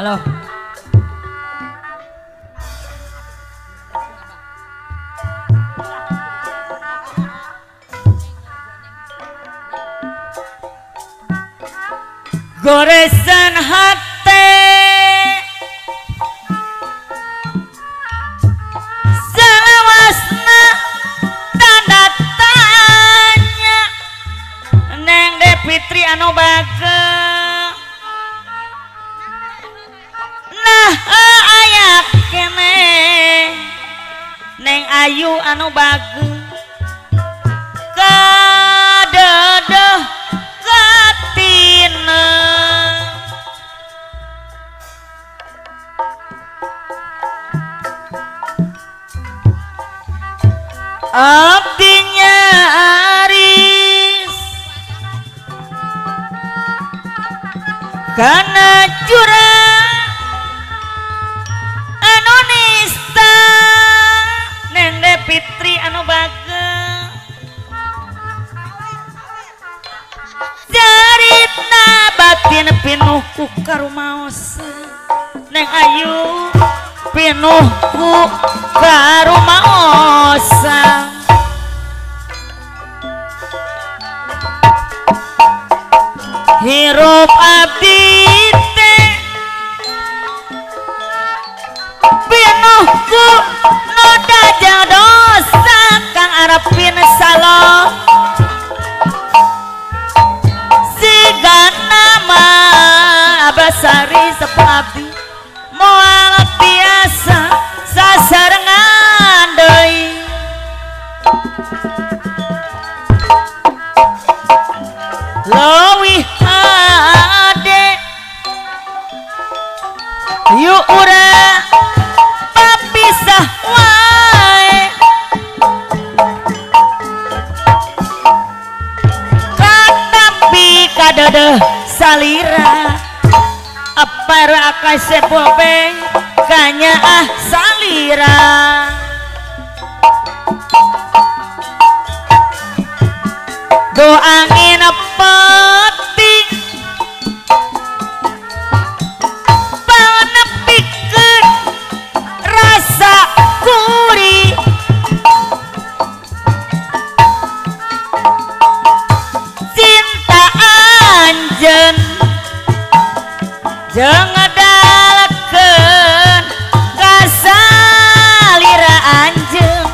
Halo. Goresan hati selawasna tanda tanya Neng De Fitri anu bage nah ayak kene Neng Ayu anu bage kadedeh katina abdinya aris karena curang anu nista Neng De Fitri anu bage jarita batin pinuh ku karumaos Neng Ayu pinuh ku karumaosan hirup abdi teh pinuh ku noda jeung dosa kang arepin salon siga nama abasari sepuh abdi moal biasa sasarengan deui leuwih hade yuk urang papisah wae katampi kadedeh salira apa raka sepopeng kanya salira do angin peting panepikeun rasa gurih cinta anjeun jeung ngedalekeun kasalira anjeun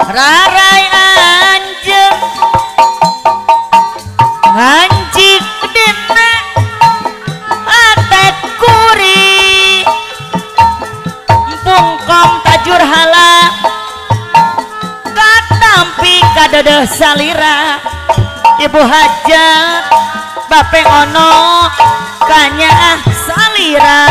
rarai anjeun ngancik dina hate kuri pungkom tajur hala katampi kadedeh salira ibu hajat bapeng ono kanya salira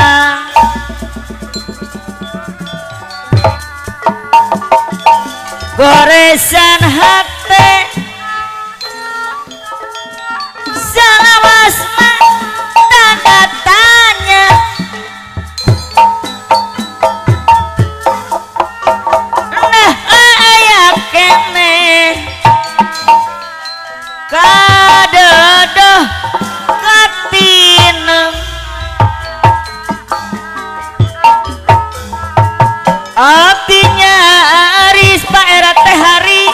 goresan hati salawas mah tanda tanya nah aya kene kadedeh katineng abdinya aris paera teh hari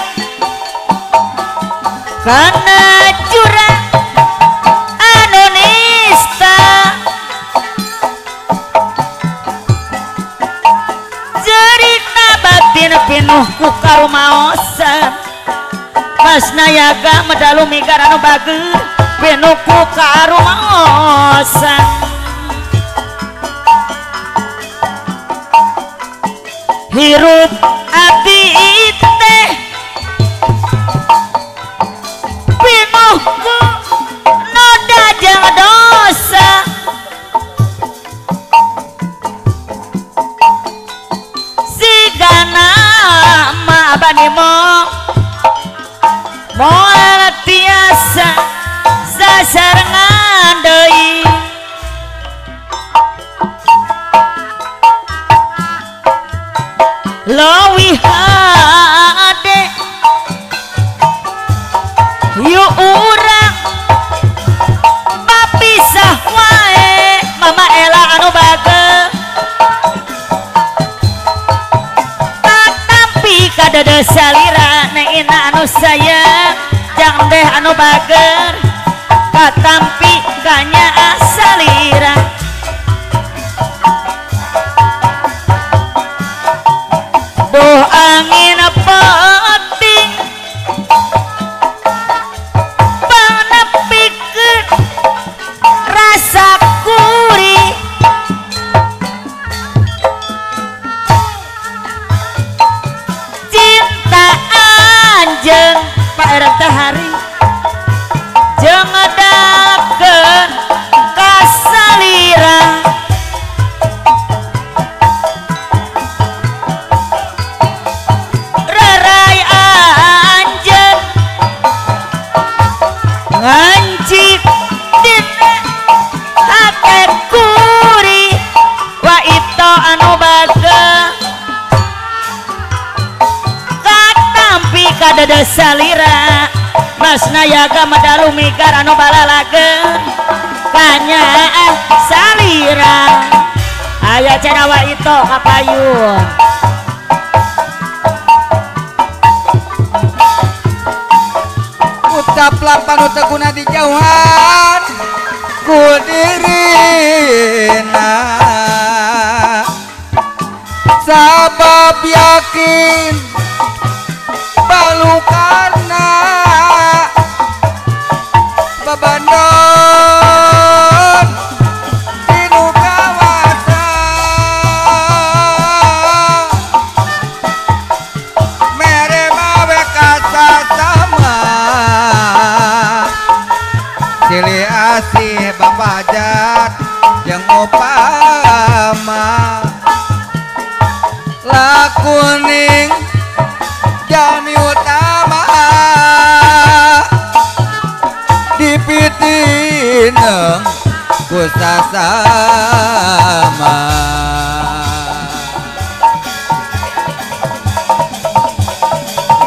karena curang anu nista cerita batin pinuh ku karumaosan Mas Nayaga medalu migar anu bage pinuh ku karumaosan hirup abdi teh pinuh ku noda jeung dosa sigana ma bani moal tiasa sasarengan deui leuwih hade yuk urang kadada salira neina anu sayang jang deh anu bager katampi kanya salira duh angin peting panepikeun rasa kuri cinta anjeun paerang tahari jeung ngedakeun kasalira rerai anjeun ngancik dina hate kuri wa ito anu bageus katampi kadada salira masna yaga madalu mikar anu balalageun kanya salira aya cenah wa ito kapayun ucaplah panuteguna di jauhan ku dirina sabab yakin balukana babandon dinu kawasan mere mawe kasasama silih asih babajat jeung upama lakuning jami utama dipitineng ku sasama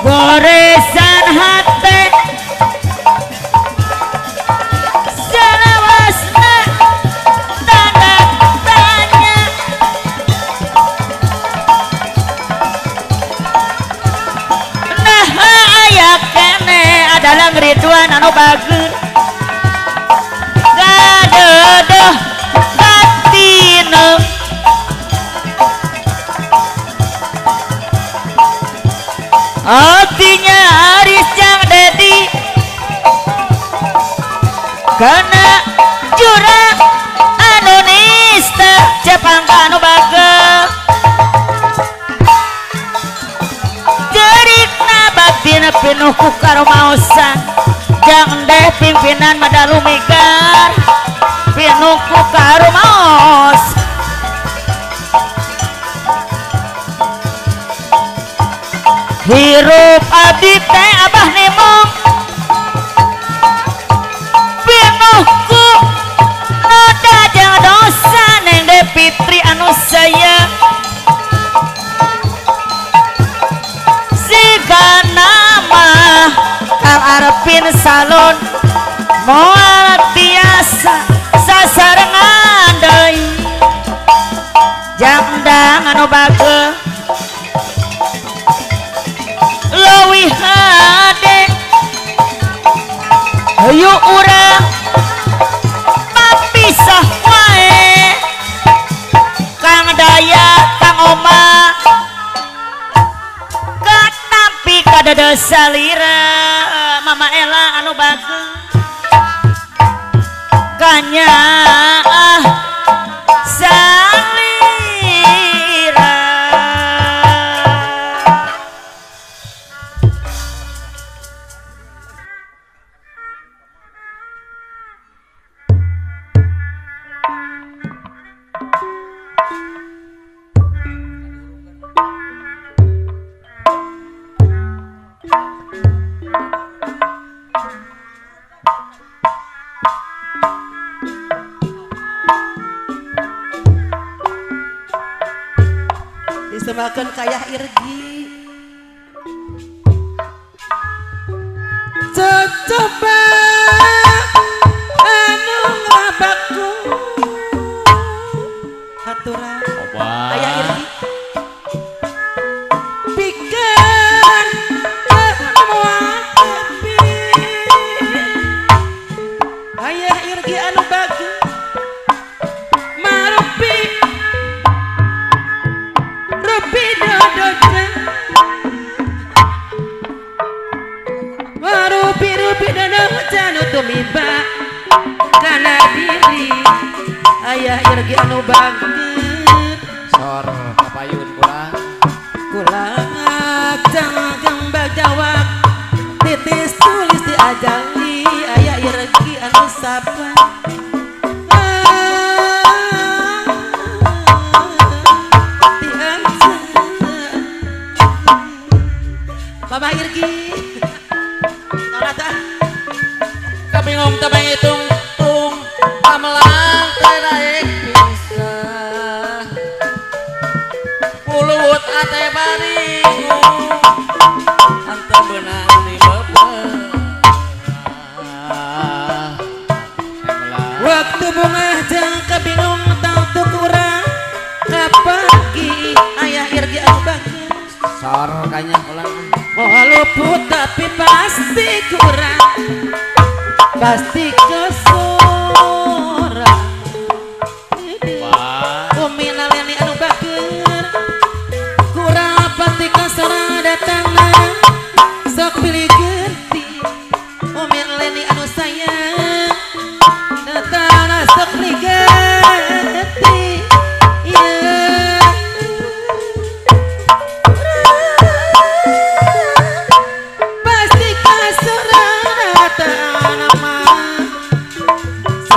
goresan hate salawasna tanda tanya nah aya kene adalah Ridwan anu bager gadeuh batineng hatinya haris jang dedi karena jurang anu nista cepangka anu bageus jerikna batina pinuh ku karumaosan jang deh pimpinan madalu mikar pinuh ku karumaos hirup abdi teh abah nimong pinuhku noda jeung dosa neng de Fitri anu sayang siga nama kang arepin salon moal tiasa sasarengan deui jangdang anu bageus leuwih hade hayu urang papisah wae kang daya kang oma katampi kadada salira mama Ella anu bageus kanya salira disemakan kayah irgi coba anu ngabakku haturan ayah irgi pikir pidodoja warupi-rupi dodoja tumimba kana diri ayah irgi anu bangkeut sor kapayun kulang jangang bagawak titis tulis diajali ayah irgi anu sabar Mama Irgi Nonata kabingung teu menghitung tung pamelang teu daek bisa puluh ate baringu ante beunang di bebelah waktu bunga jang kabingung tau tuh kurang kapagi ayah Irgi anu bagus sor kanya ulang walaupun tapi pasti kurang pasti kesorang umina leni anu bager kurang pasti kesorang datangna sok pilih ganti umina leni anu sayang datangna sok pilih ganti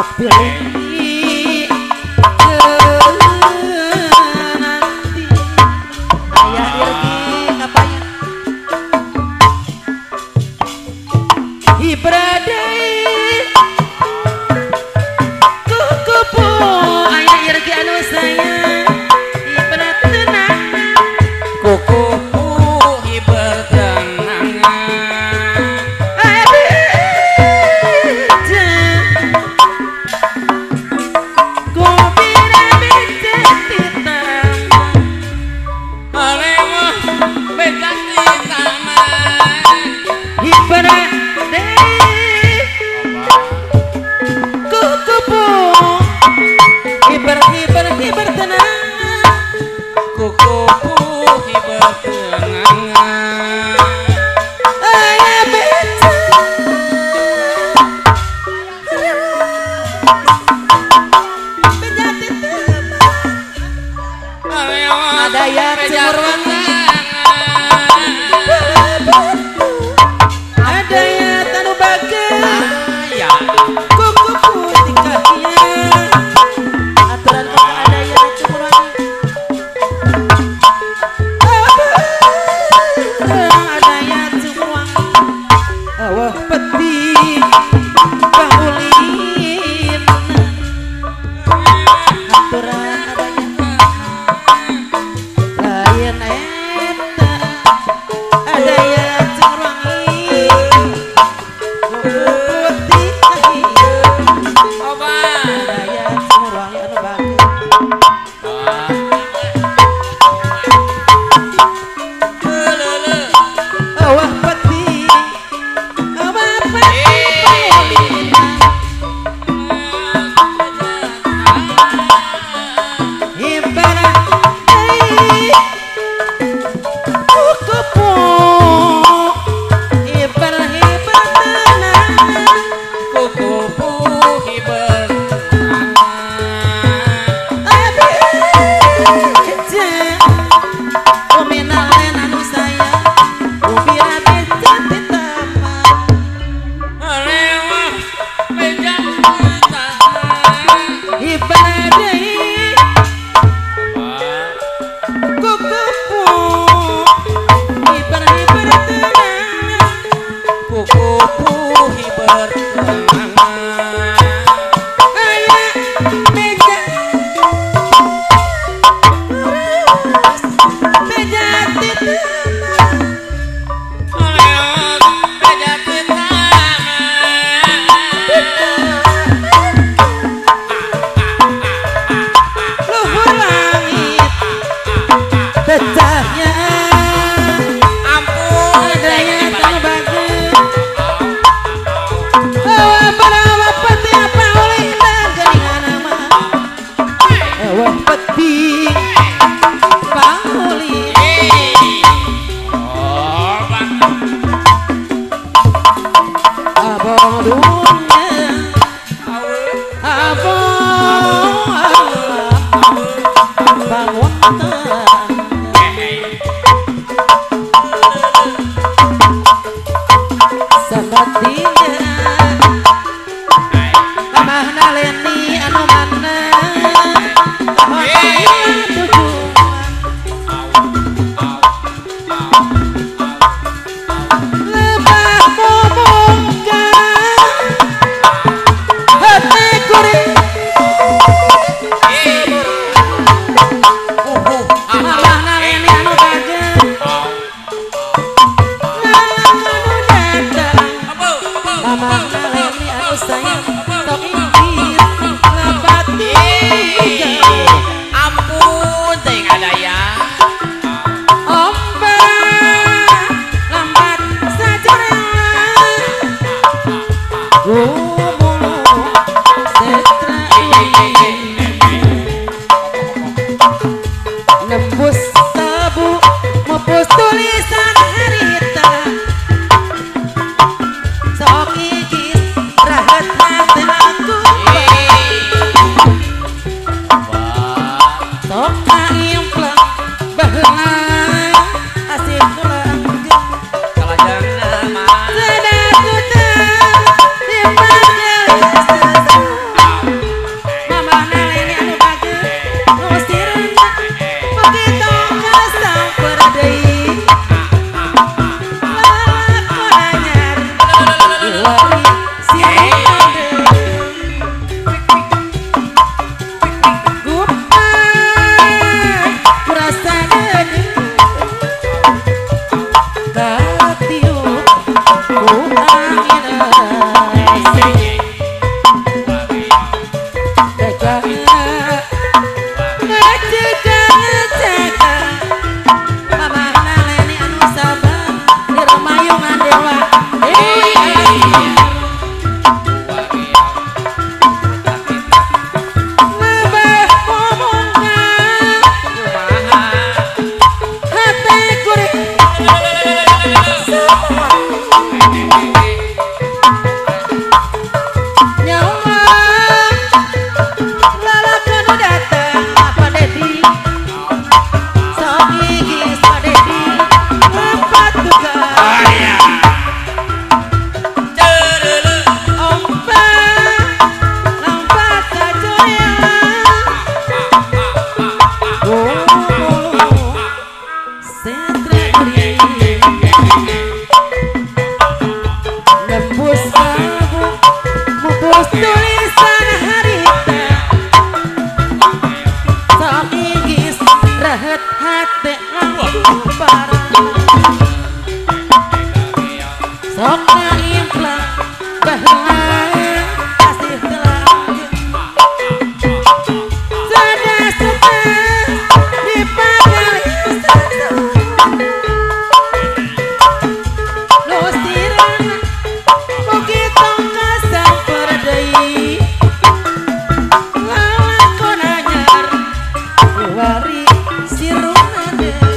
pilih nanti ayah Irgi ngapain ibradai kukupu ayah Irgi anu sayang ibarat tenang kukupu hiber tenangan wonten sabatinya lamah naleni anu mana kahotailan tujuan lebah momongkan hati kuring lamah naleni anu bagen lamah naleni anu sayang sok inggir lebati Ampun teh ngadaya. ombak lambat saja rela gumulu setra nembus tabu mepus tulisan harita sok igis rahat hati aku sok ngaimplang baheula asih langgeng Kalajengna mah sedakutan dipanggil mama naleni anu bageus ngusirna begitu kasamper deui lakon anyar diwari sireunade gupay kurasa deui katiup ku angin mama naleni anu sabar di remayungan dewa dewi lebah momongkan hati kuring nyawa lalakeun nu datang apa dedi sok gigis Pak Dedi lempat tugas ombak lambat kacorelan gumulu setra kuring nembus kalbu mupus tulisan harita sok igis rahat hati langsung parah sok ngaimplang baheula asih langgeng sadasukan dipanggil nu sirana begitu kasamper deui lalakon anyar diwari sirunade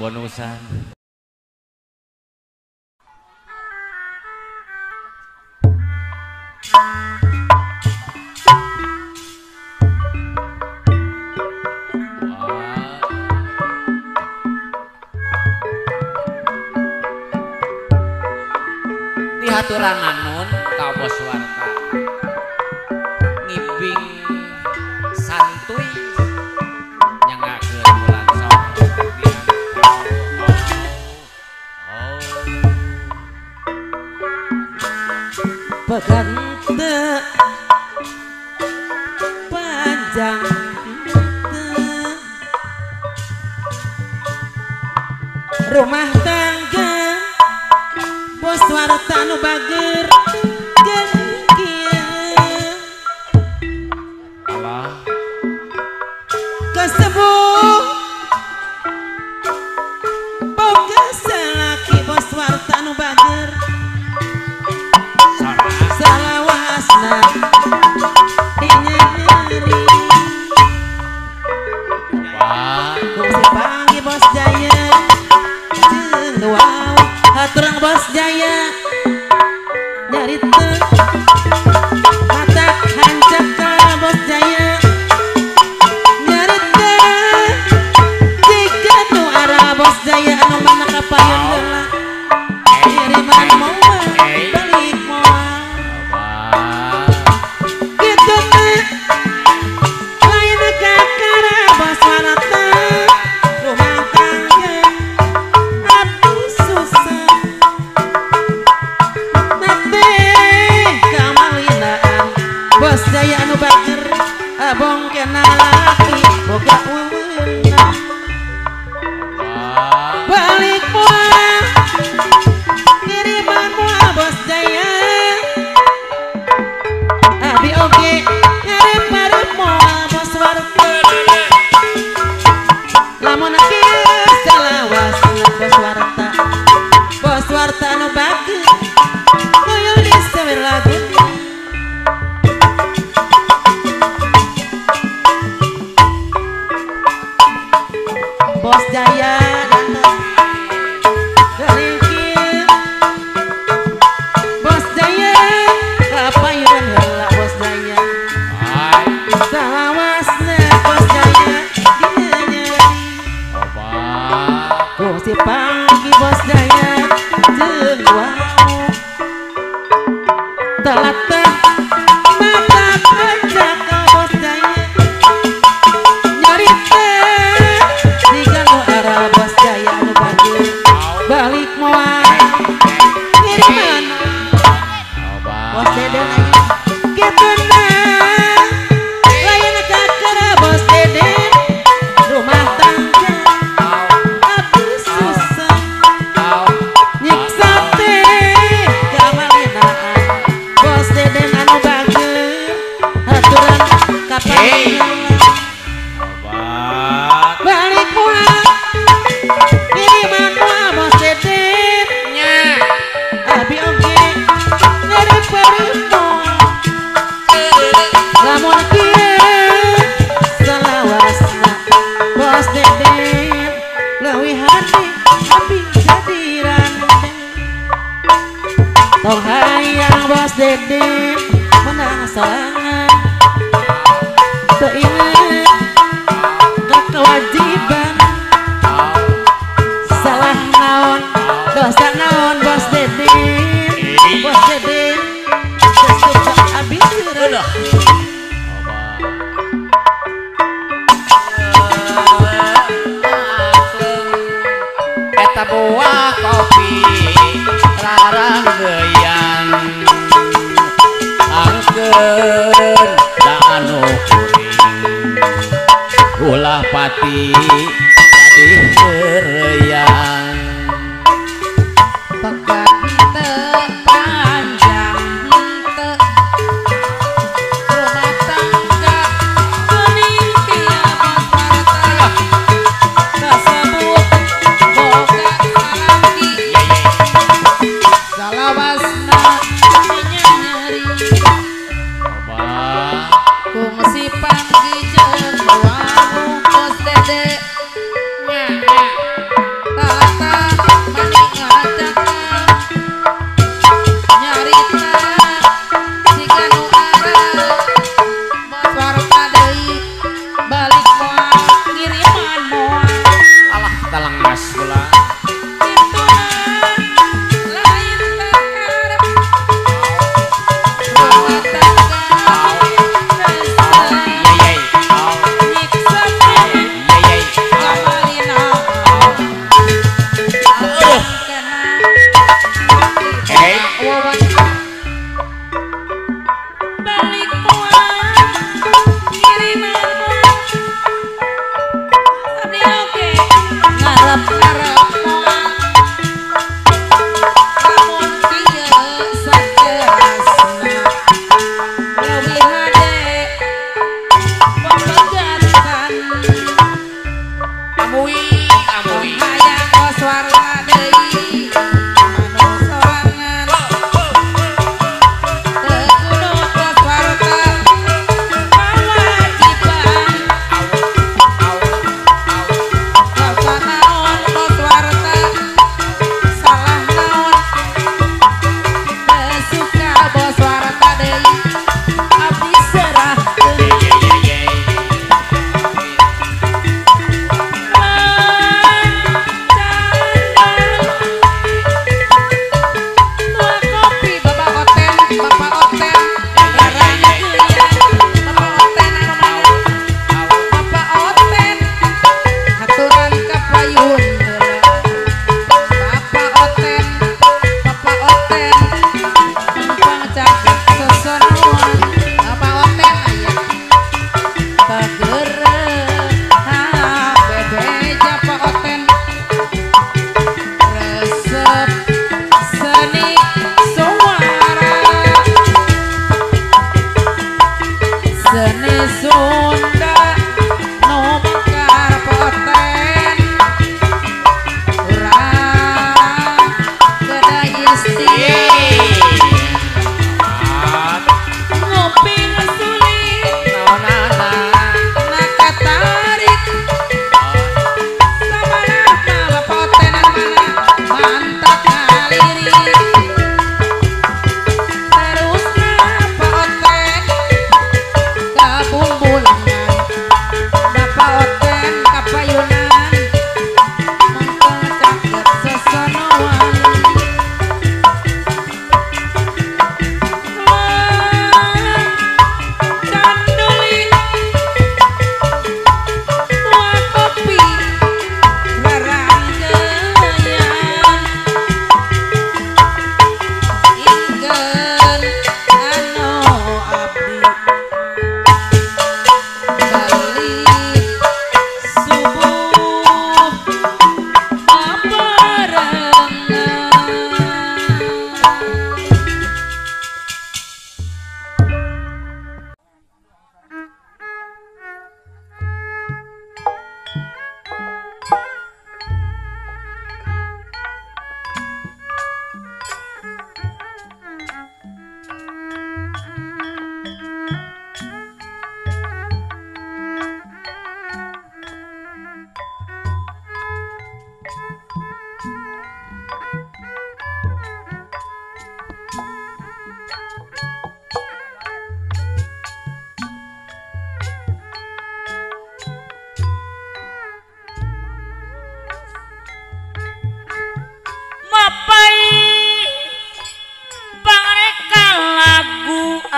bonusan. Dihaturangan nun ka Bos Warta ngibing santuy nyangakeun bulan sok pegante panjang rumah tangga Bos Warta nu bager gengkieu Allah kesebuh boga salaki Bos Warta nu bager salawasna dinyeri kungsi panggil Bos Jaya jeung wow haturang Bos Jaya nyarita mata hancak ka Bos Jaya nyarita jika nu arah Bos Jaya anu mana kapayun heula kiriman moal balik moal kitu teh lain kakara Bos Warta rumah tangga abdi susah nate kamalinaan Bos Jaya anu bager abong kena laki boga wewenang balik moal kiriman moal Bos Jaya abi oge ngarep-ngarep moal Bos Warta lamun kieu salawasna Bos Warta anu bager koyo disewer lagu Bos Jaya datang kelingkir Bos Jaya kapayun heula Bos Jaya salawasna Bos Jaya dinyeri kungsi panggi Bos Jaya jeung wow telatah mata kancak ka Bos Jaya nyarita diganggu arah Bos Jaya anu bager balik moal kiriman Bos Dede kitu nah lain kakara Bos Dede rumah tangga abdi susah nyiksa teh kamalinaan Bos Dede anu bager haturan kapayun balik moal kiriman moal Bos Dede abi oge ngarep-ngarep moal lamun kieu salawasna Bos Dede leuwih hati abi jadi randeng tong hayang Bos Dede menang sorangan teu inget ka kewajiban salah naon dosa naon Bos Dede Bos Dede sesuka abi reulah eta buah kopi larang geuyan angkeun da anu kuring ulah pati jadi beureuyan pegat teu panjang teu rumah tangga kuning tia Bos Warta kasebut boga salaki salawasna dinyeri kungsi panggi jeung wow Bos Dede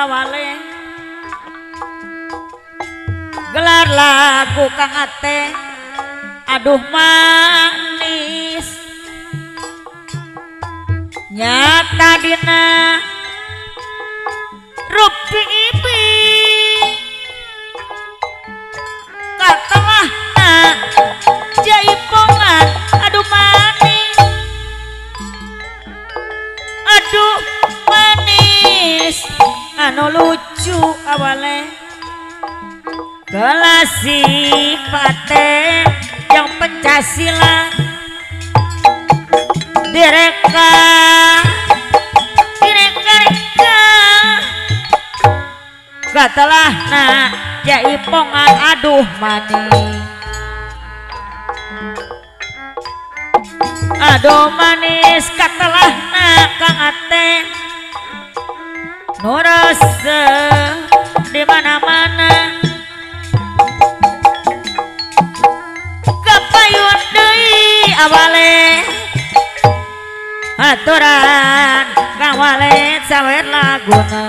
awale gelar lagu kang ate aduh manis nyata dina rupi ibi katalah na jaipongan aduh manis aduh manis anu lucu awale kelasik pate yang Pancasila direka katalah na jaipongan aduh manis aduh manis katalah na kang ate nurase di mana-mana kapayun deui awale aturan kawale sawer laguna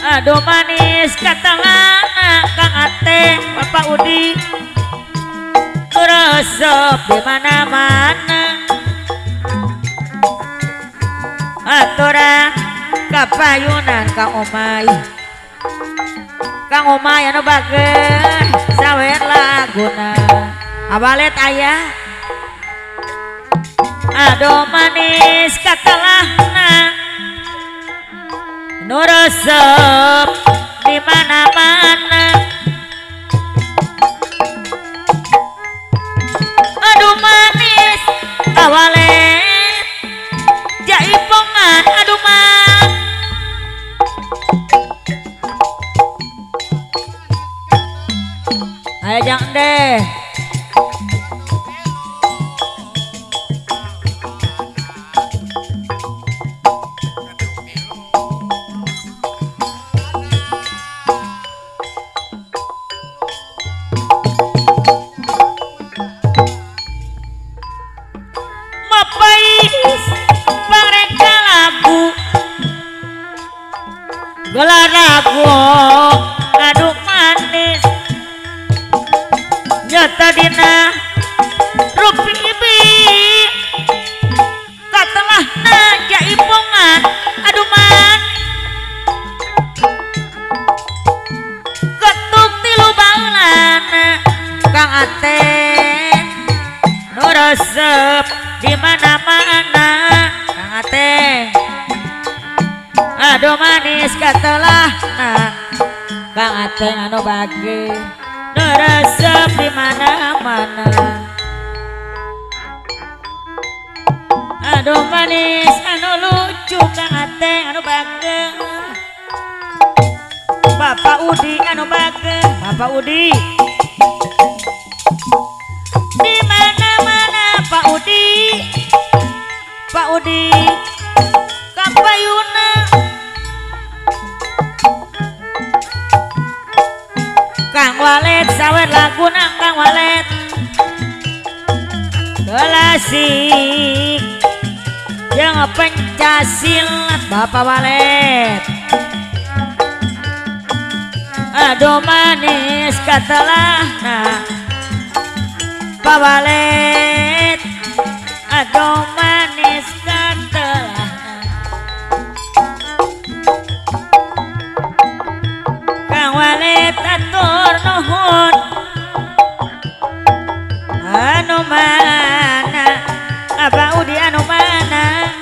aduh manis katalana kang ate Bapak Udi resep di mana-mana aturan kapayunan Kang Omay anu bageus sawer laguna awalet aya aduh manis katalahna nu resep di mana-mana aduh manis awalet jaipongan aduh man ayo jangan deh gelar lagu aduh manis nyata Ateng nu resep di mana-mana Kang Ateng aduh manis katelahna Kang Ateng anu bage nu resep di mana-mana aduh manis anu lucu Kang Ateng anu bage Bapak Udi anu bage Bapak Udi di mana-mana Pak Udi kapayuna Kang Walet sawer laguna Kang Walet gelasik jeung Pencasilat Bapak Walet aduh manis katelahna Pak Walet aduh manis katelahna Kang Walet atur nuhun anu mana Abah Udi anu mana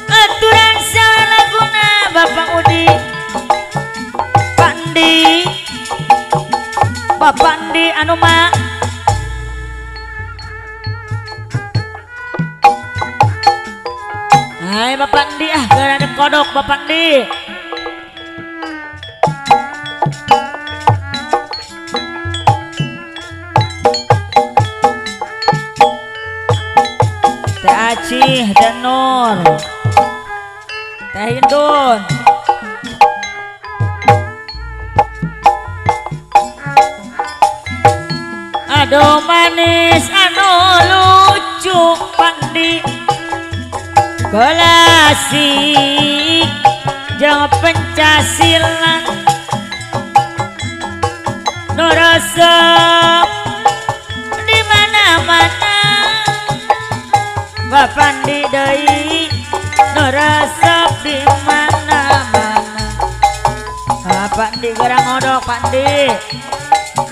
aturan salaguna Bapak Udi Bapak Andi anu mah hai Bapak Andi gara kodok Bapak Andi Teh Acih Teh Nur Teh Hindun aduh manis anu lucu Pandi gelasik jeung Pencasilat nu resep di mana-mana Bapak Pandi deui nu resep di mana-mana Bapak Pandi gerang ngodok Pandi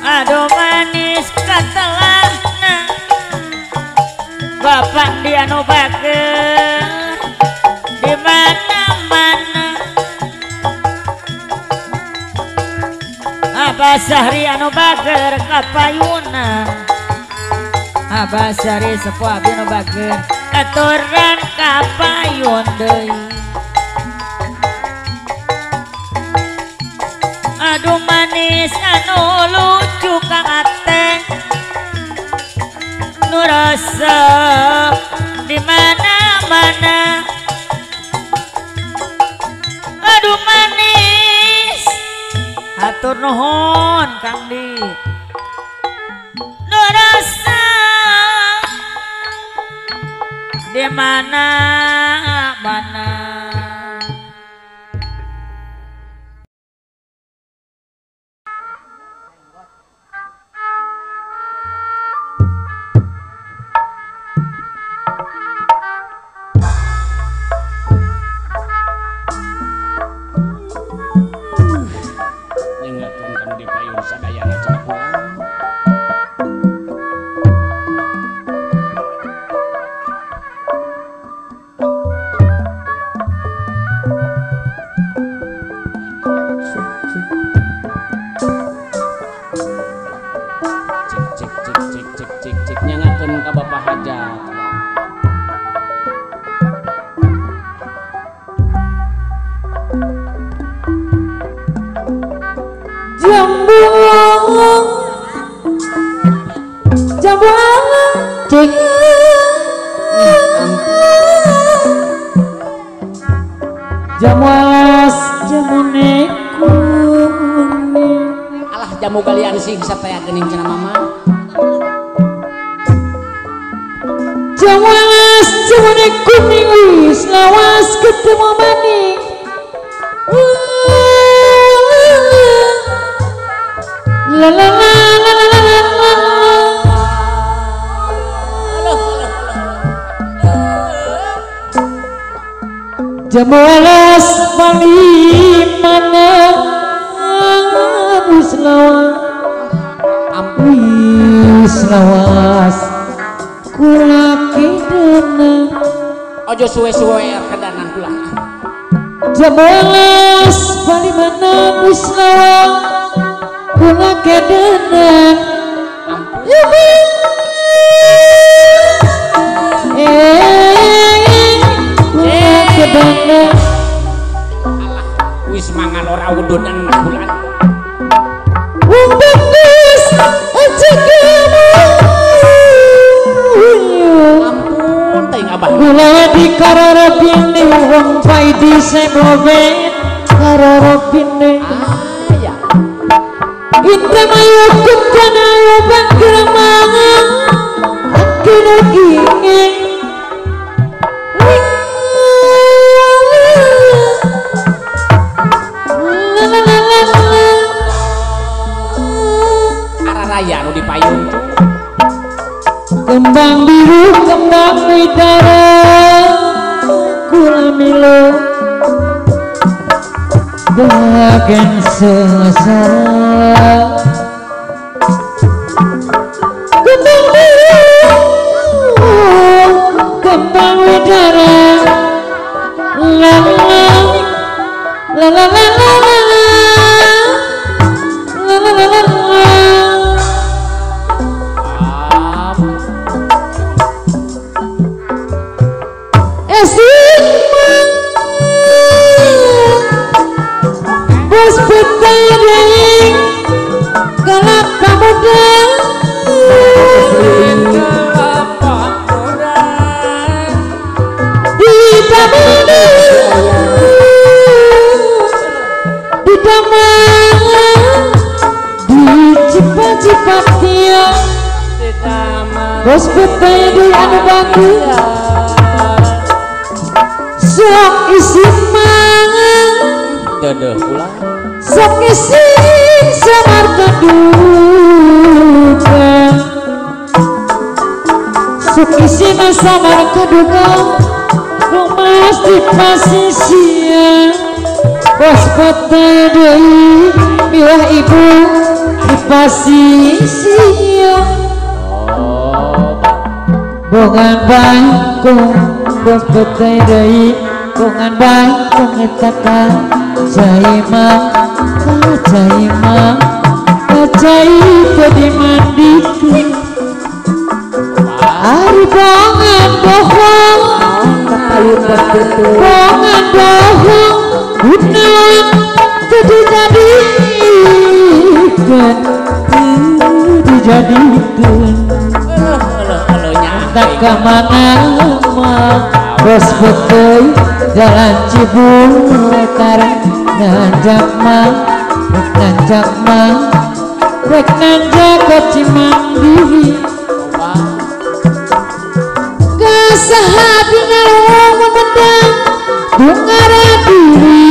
aduh manis katelahna Bapak Andi anu bager di mana-mana Abah Sahri anu bager kapayuna Abah Sahri sepuh abdi anu bager aturan kapayun deui aduh manis anu lucu Kang Ateng nu resep di mana-mana aduh manis atur nuhun Kang Di nu resep di mana-mana Jamuas jamune kuning alah jamu kalian sih sataya geuning cenah mama jamuas jamune kuning wis lawas ketemu maning la la la la la la jamuas paling mana wis lawas kula kidana ojo suwe-suwe kedanan kula jabelas bali mana wis lawas kula kidana kula kidana wis mangan ora udun enak bulan wong bagus aja kamu ampun teuing abah kula dikararapine wong paidi sebobet kararapine ya Indramayu kutanayu bangkiramangan akhirnya ingin araraya nu dipayun kembang biru kembang widara kula milo bagian sengsara kembang biru kembang widara la la la la la bos petering kelapa muda di damai di cipat-cipat dia bos petering anu bagus sok isi mangan dedeh ulang sok isi samar keduka sok isi samar keduka rumas di pasisian bos petai deui milah ibu di pasisian bongan bangkung bos petai deui bongan bangkung etaka Jaima ajaib di mandiku Ari bongan bohong bongan bohong gunawan dijadikan tak kemana bos betul jalan Cibulekar nanjak rek nanjak ke Cimandiri kesahadinya wong memendang dungara diri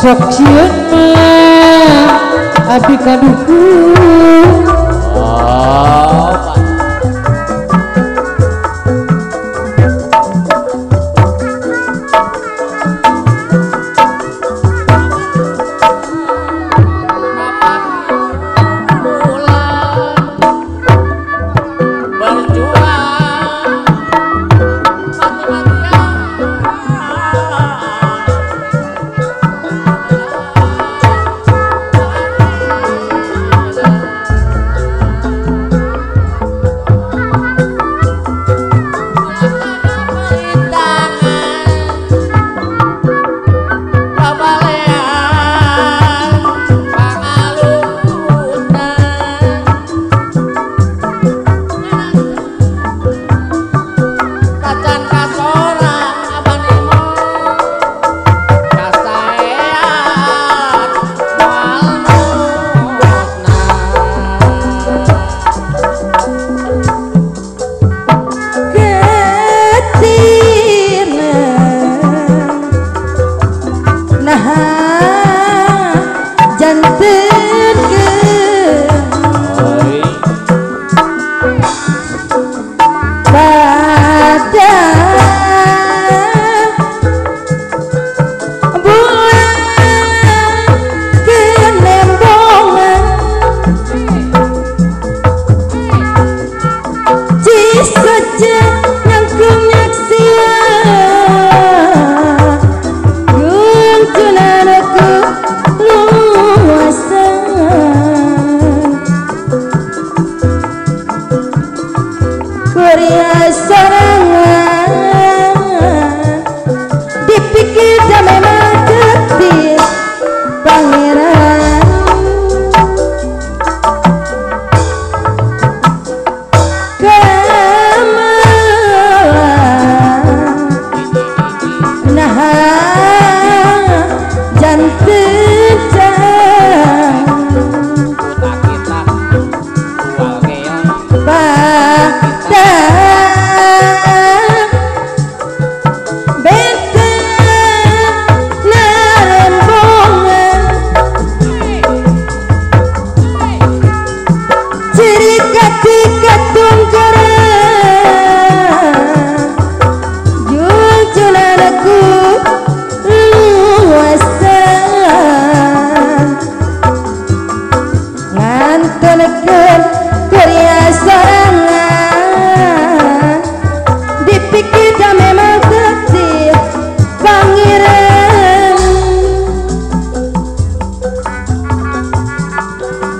sok sieun mah abdi kadukun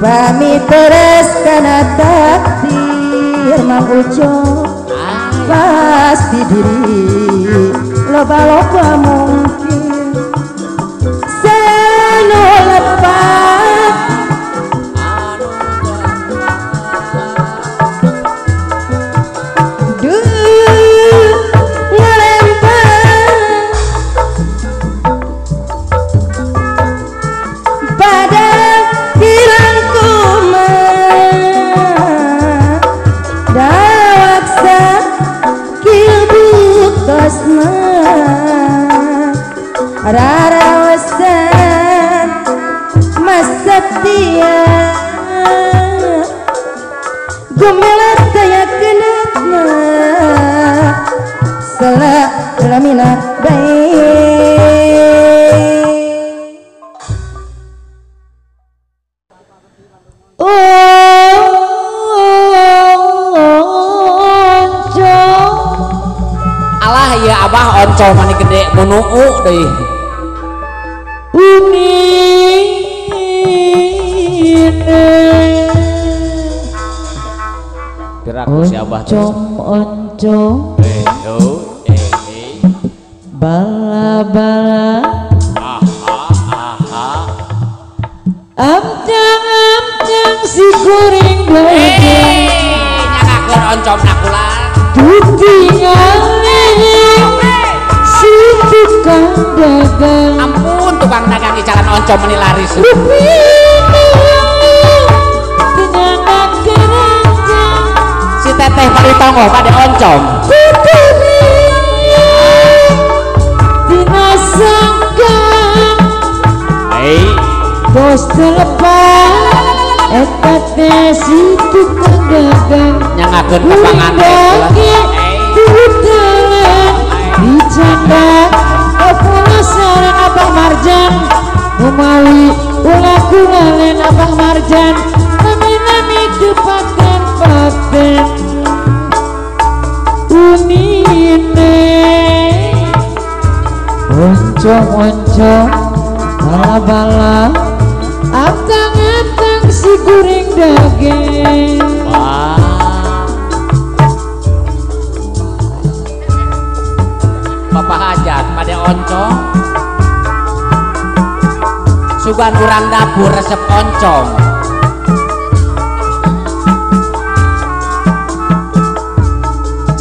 Pami teres kana takdir Mang Ujo pasti diri loba-loba mungkin sanu lepas rarawasan mas setia gumelat daya kenatna selamina baik alah ya abah oncol mani gede munuu deh Piraku si abah oncom bala-bala amcang si kuring nyangakkeun oncom nakula ditinggali si tukang dagang ampun tukang dagang di jalan oncom meni laris si teteh paritongo pada oncom dina sangka bos telepon eta situ kedagang nyangakeun kepanganten budelan dicandak opola sareng Abang Marjan Umawi ulah kuralen Abang Marjan nami dupakan paten unine oncom-oncom bala-bala akang-akang si goreng daging Bapak Hajat pada oncom sugan urang dapur resep oncom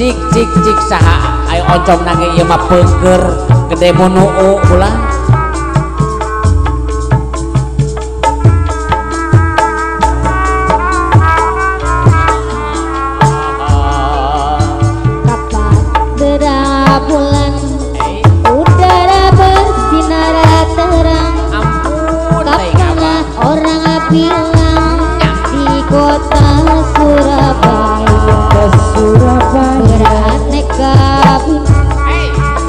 cik saha ayo oncom nage ieu mah peungkeur gede monoo ulah bulan udara bersinar terang kapalah orang bilang di kota Surabaya beraneka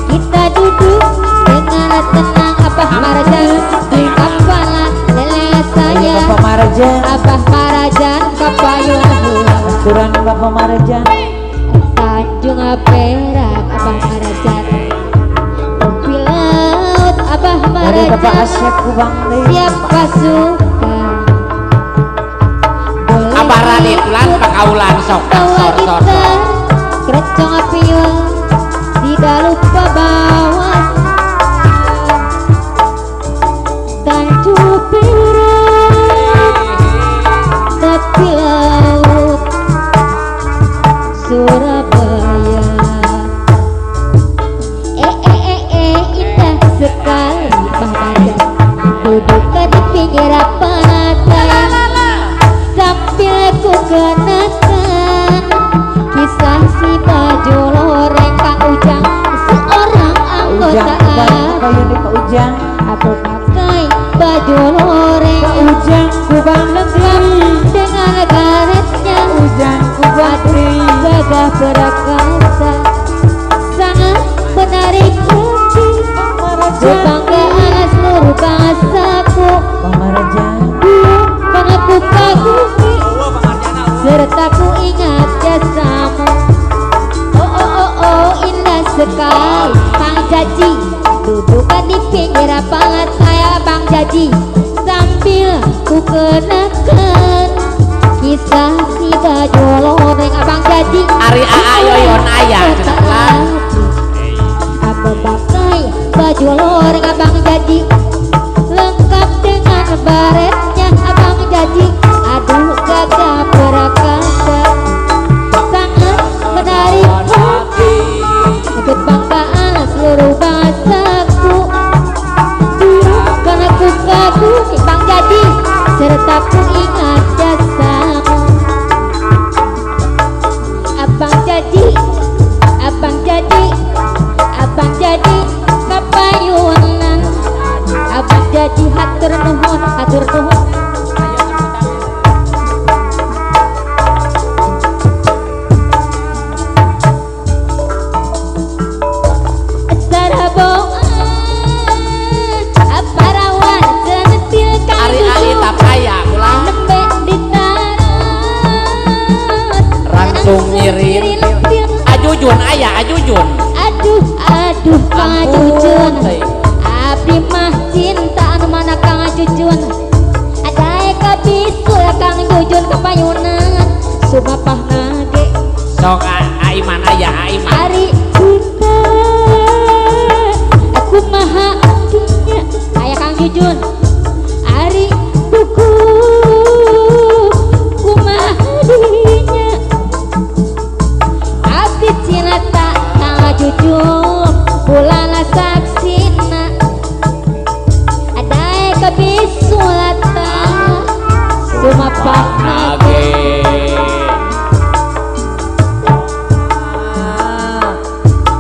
kita duduk dengan tenang Abah Marjan di kepala lele saya Abah Marjan kapayun kurang Bapak Marjan Tanjung Perak Abah Marjan kopi laut Abah Marjan siapa suka Abah Radit lan pakaulan sok sor kerecong apiul tidak lupa bawa Tanjung Perak tepi laut Surabaya indah sekali Bang Marjan duduk di pinggir pantai sambil ku kenakan kisah si baju loreng Kang Ujang seorang anggota aku pakai baju loreng Kang Ujang kubang negeri dengan garetnya Ujang kubadri gagah perkasa sangat menarik hati kebanggaan seluruh bangsaku Bang Marjan mengaku kagumi serta ku ingat jasamu oh indah sekali Bang Jaji dudukan di pinggir pangat saya Bang Jaji sambil ku kenakan kisah si baju loreng Abang Jaji Ari Yoyon aya apa pakai baju loreng Abang Jaji lengkap dengan baretnya Abang Jaji aduh gagah perkasa sangat menarik hati kebanggaan seluruh bangsaku karena ku kagumi Bang Jaji serta ku ingat jasamu Abang Jaji kapayunan Abang Jaji hatur nuhun Parawan senetil Kang Ari tapaya ulah nembe ditarat rangsung nyirin ajujun aya ajujun aduh Kang Ajujun abdi mah cinta anu mana Kang Ajujun adae kabisul Kang Jujun kapayunan sumapah nage sok aiman aya aiman ari cinta aku maha dinya aya Kang Jujun ari buku kumaha dinya abdi cinta Kang Ajujun pulana saksina adae kabisulata sumapah nage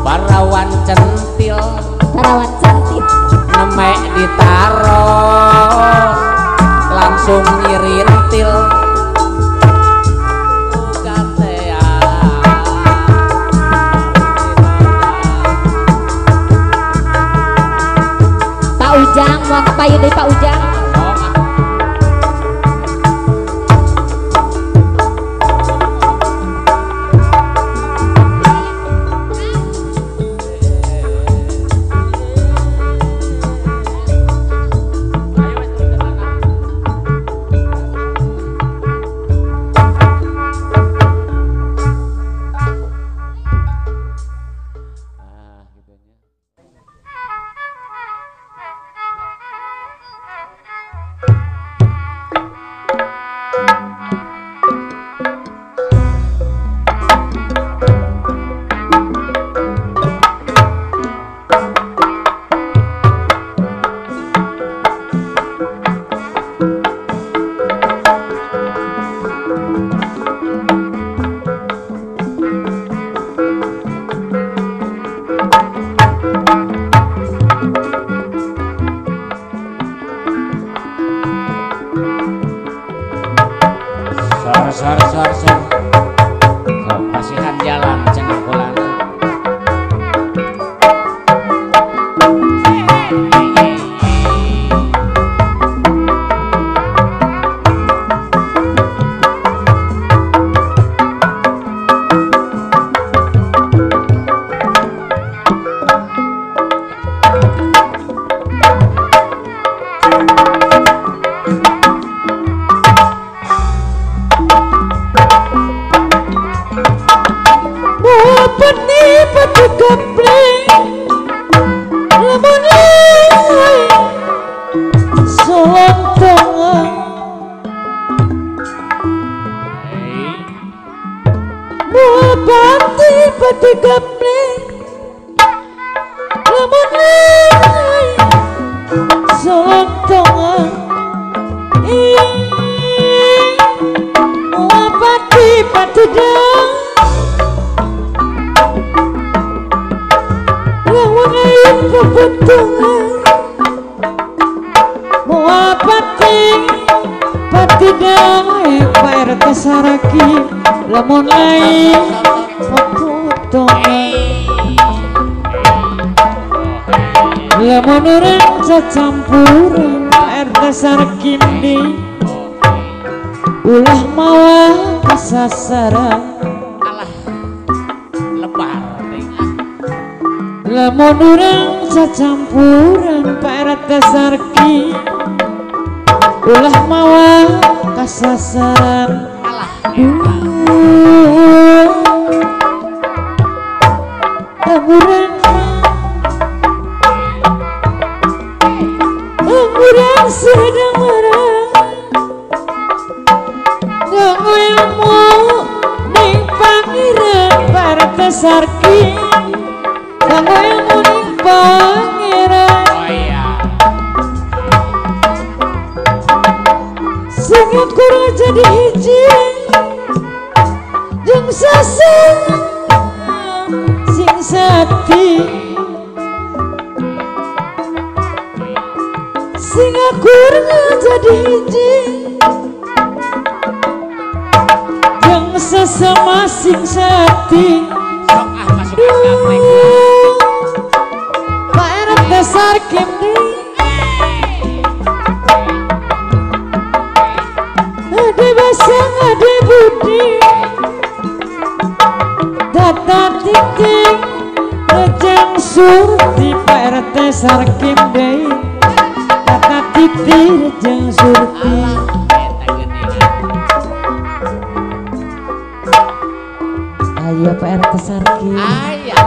parawan centil Parawan cantik nemek ditaro langsung nyirintil Pak Ujang mau kepayu deh Pak Ujang. Sor. Kasihan jalan cenah kulana. Lamun lain lamun orang cacampuran RT Sarkindi ulah mawa kasasaran Alah lebar lamun orang cacampuran RT Sarki ulah mawa kasasaran Amburan sedang marah Ganggu ilmu ning pangeran Parta Sarki Ganggu ilmu ning pangeran Sing aku jadi hiji Jung sasang sing sati sing akur jadi hiji Jung sesama sing sati Pak RT Sarkindi Ade basang ade budi Tata titik rejang surti Pak RT Sarkindi Tata titik rejang surti Ayo Pak RT Sarkindi Aya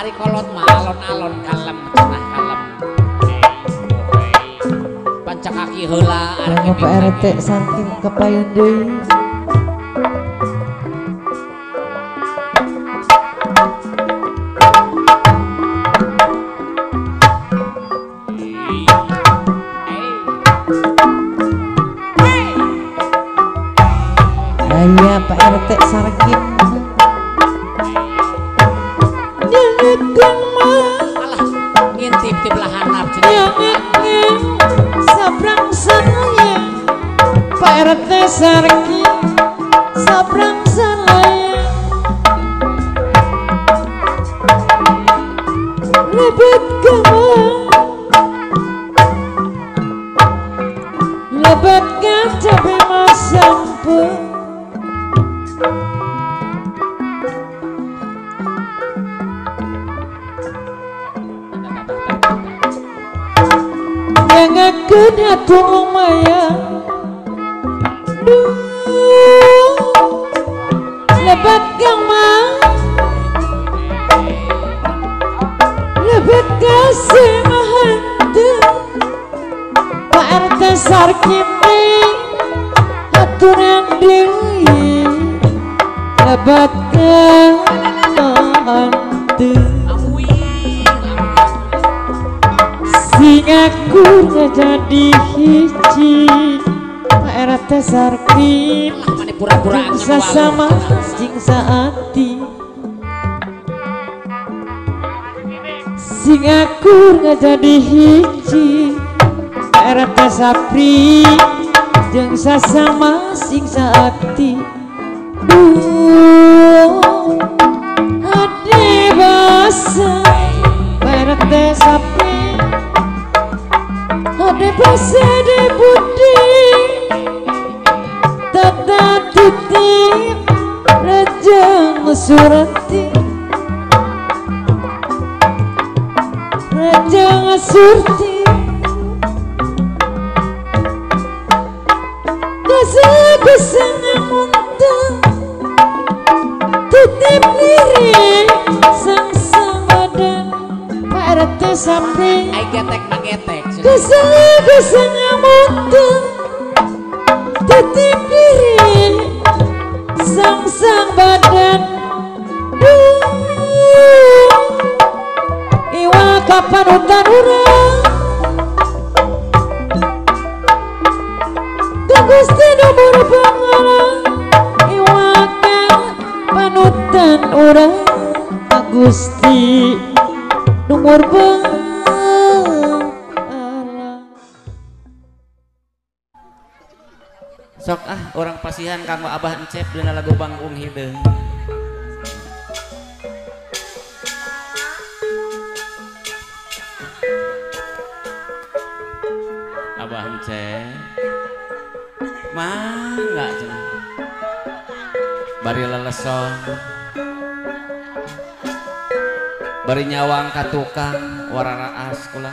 ari kolot mah alon-alon kalem cenah kalem pancak kaki heula Yang Pak RT Sarkindi kepayun deui Aya Pak RT Sarkindi ngintip di belahan nafsu sabrang saya Pak RT Sarki sabrang salaya lebet gamang lebet cabe masampu yang aku datung maya lebat gamang lebat kasih mahantu Pak RT Sarkini aturan deui lebat mahantu sing aku jadi hiji Pak RT Sarkin sesama sing saati sing aku jadi hiji Pak RT Sapri jeung sesama sing saati ade basa Pak RT Sapri ade basa de budi tata titip Raja Surati Raja Surti Kesang muntah titip lirik sang badan Pak RT Sapri kesang muntah titip lirik sang badan iwa kapan hutan urang Gusti nomor pangalang iwa panutan urang Gusti nomor pangalang sok orang pasihan kanggo Abah Encep dina lagu Bangkung Hideung Abah Encep mangga cenah bari leleson bari nyawang ka tukang wararaas kula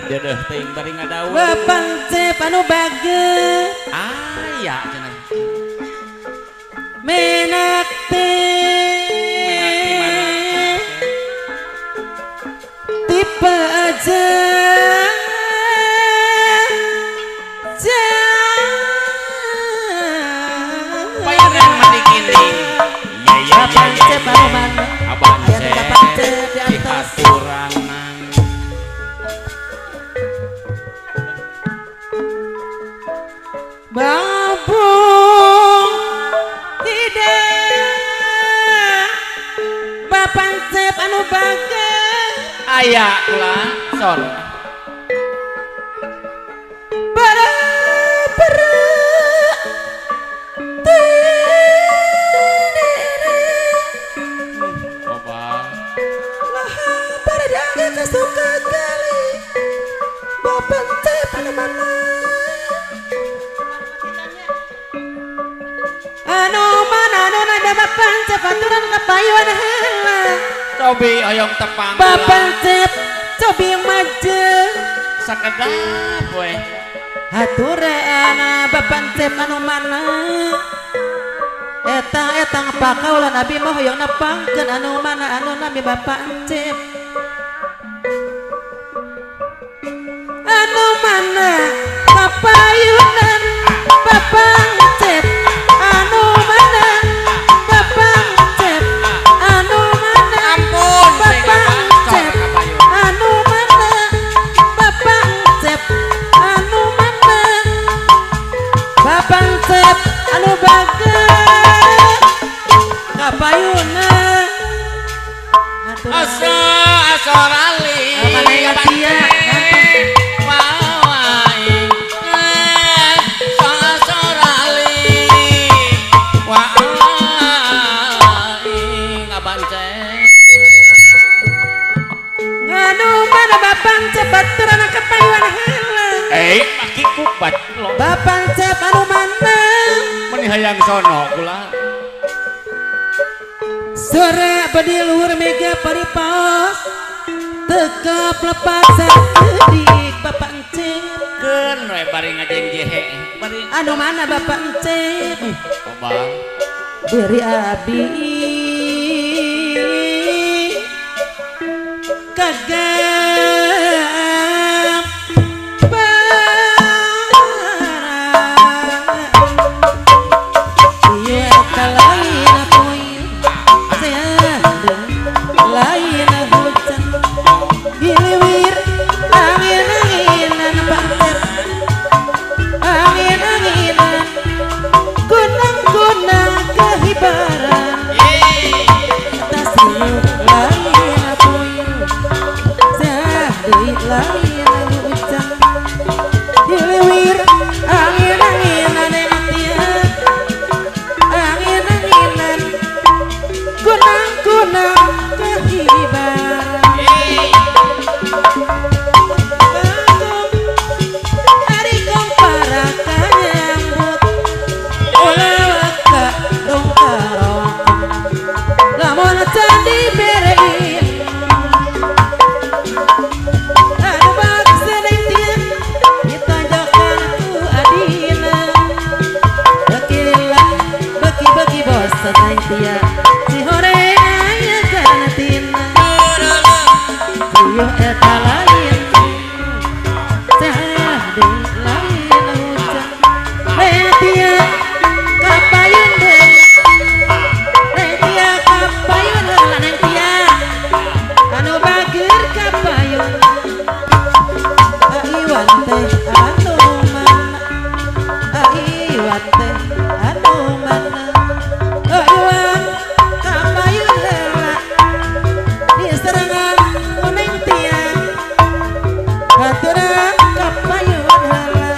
dedeh teuing bari ngadawa Bapak Encep anu bageut aya cenah menak tipe aja payangan mati gini iya Bapak Encep anu mana Abah Encep Bapak Encep di atas dihaturangan babung hideung Bapak Encep anu bageut aya kula son para Bapak para daga kasuka kali Bapak Encep anu mana anu nada Bapak Encep aturan kapayuan heula cobi oyong tepang Bapak Encep cobi yang maju sakedap we aturan Bapak Encep anu mana etang pakaulan abi mah hoyong napangkeun anu mana anu nabi Bapak Encep anu mana kapayunan Bapak Encep anu mana Bapak Encep anu mana ampun Bapak Encep anu mana Bapak Encep anu mana Bapak Encep anu bageut baturan kapayuan heula. Maki kubat lo. Bapak cep anu mana? Meni hayang sono kula. Sore badi luhur mega paripaos. Teka pelepasan kedik Bapak Encep. Keun we bari ngajeng jehe. Bari Anu mana Bapak Encep? coba. Beri abi kagam parang iya kalain apoy lain hujan giliwir angin-anginan pantet angin-anginan gunang-gunang kehibaran atas lain apoy sadeui lain hujan giliwir angin-anginan etian angin-anginan gunang-gunang kehibaran Ari kong para kanyambut ulawaka dong karong lamun candi berein anu baksa neng tian ditonjokkan ku adina bekilah beki-beki bos neng tian si hore aya kana tina Tuyuh eta lain Sehadi lain hujan Letia kapayun deh Letia kapayun lah neng tia Anu bagir kapayun Aiwan teh anu mana Aiwan teh anu mana Aiwan kapayun lah di serangan kuning tiang baturan kapayun hala